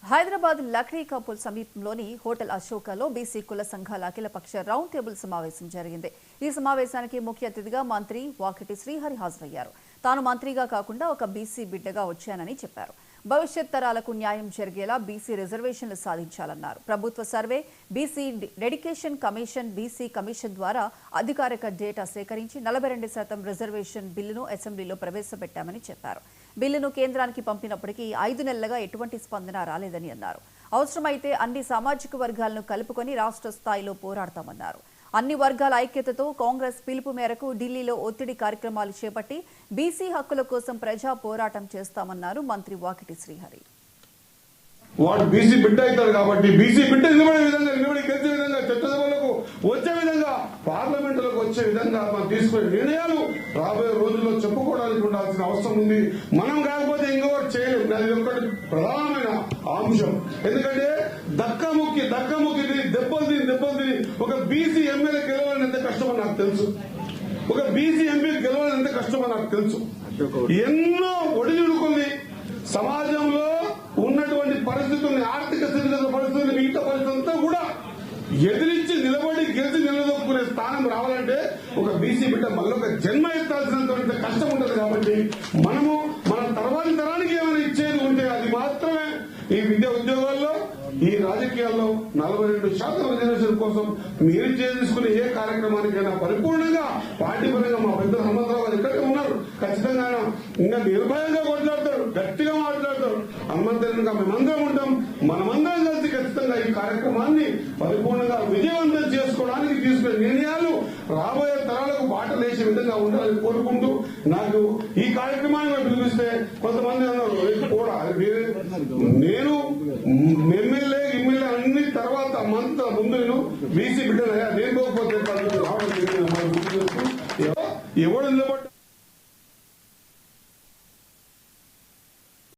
హైదరాబాద్ లక్డీ కపూల్ సమీపంలోని hotel అశోకలో BC కుల సంఘాల అఖిలపక్ష రౌండ్ టేబుల్ సమావేశం జరిగింది. ఈ సమావేశానికి ముఖ్య అతిథిగా మంత్రి వాకిటి శ్రీహరి హాజరయ్యారు. తాను మంత్రిగా కాకుండా ఒక బీసీ బిడ్డగా వచ్చానని చెప్పారు. భవిష్యత్ తరాలకు న్యాయం జరిగేలా బీసీ రిజర్వేషన్లు సాధించాలన్నారు. ప్రభుత్వ survey, BC dedication commission, BC commission ద్వారా అధికారిక డేటా సేకరించి 42% రిజర్వేషన్ బిల్లును అసెంబ్లీలో ప్రవేశపెట్టామని చెప్పారు. బిల్లును కేంద్రానికి పంపినప్పటికీ 5 నెలలుగా ఎటువంటి స్పందన రాలేదని అన్నారు. అవసరమైతే అన్ని సామాజిక వర్గాలను కలుపుకొని రాష్ట్ర స్థాయిలో పోరాడతామన్నారు. అన్ని వర్గాల ఐక్యతతో కాంగ్రెస్ పిలుపు మేరకు ఢిల్లీలో ఒత్తిడి కార్యక్రమాలు చేపట్టి బీసీ హక్కుల కోసం ప్రజా పోరాటం చేస్తామన్నారు మంత్రి వాకిటి శ్రీహరి. వాడు బీసీ బిడ్డ అవుతారు కాబట్టి బీసీ బిడ్డ నిలబడే విధంగా, నిలబడి గెలిచే విధంగా, చట్టసభలకు వచ్చే విధంగా, పార్లమెంటులకు వచ్చే విధంగా మనం తీసుకునే నిర్ణయాలు రాబోయే రోజుల్లో చెప్పుకోవడానికి ఉండాల్సిన అవసరం ఉంది. మనం కాకపోతే ఇంకొకటి చేయలేము. అది ఒకటి ప్రధానమైన అంశం. ఎందుకంటే దక్కముక్కి దెబ్బలు తిని ఒక బీసీ ఎమ్మెల్యే గెలవాలని ఎంత కష్టమో నాకు తెలుసు. ఒక బీసీ ఎంపీ గెలవాలని ఎంత కష్టమో నాకు తెలుసు. ఎన్నో ఒడిదుడుకుల్ని సమాజంలో ఉన్నటువంటి పరిస్థితుల్ని, ఆర్థిక స్థితిగత పరిస్థితుల్ని, మిగతా పరిస్థితులంతా కూడా ఎదిరించి నిలబడి గెలిచి నిలదొక్కునే స్థానం రావాలంటే ఒక బీసీ బిడ్డ మళ్ళొక జన్మ ఎత్తాల్సినంత కష్టం ఉంటుంది. కాబట్టి మనము మన తర్వాతి తరానికి ఏమైనా ఇచ్చేది ఉంటే అది మాత్రమే. ఈ విద్యా ఉద్యోగాల్లో, ఈ రాజకీయాల్లో 42% రిజర్వేషన్ కోసం మీరు చేసుకునే ఏ కార్యక్రమానికైనా పరిపూర్ణంగా పార్టీ పరంగా మా పెద్ద హనుమంతరావు గారు ఇక్కడే ఉన్నారు. ఖచ్చితంగా ఇంకా నిర్భయంగా కొట్లాడతారు, గట్టిగా మాట్లాడతారు. హనుమంతరంగా మేమందరం ఉంటాం. మనమందరం కలిసి ఖచ్చితంగా ఈ కార్యక్రమాన్ని పరిపూర్ణంగా విజయవంతం చేసుకోవడానికి తీసుకునే నిర్ణయాలు రాబోయే తరాలకు బాటలు వేసే విధంగా ఉండాలని కోరుకుంటూ, నాకు ఈ కార్యక్రమాన్ని పిలిపిస్తే కొంతమంది అన్నారు కూడా నేను ఎమ్మెల్యే అన్ని తర్వాత మంత్ ముందు నేను బీసీ బిడ్డనయ్యా, నేను పోకపోతే ఎవడు నిలబడ్డా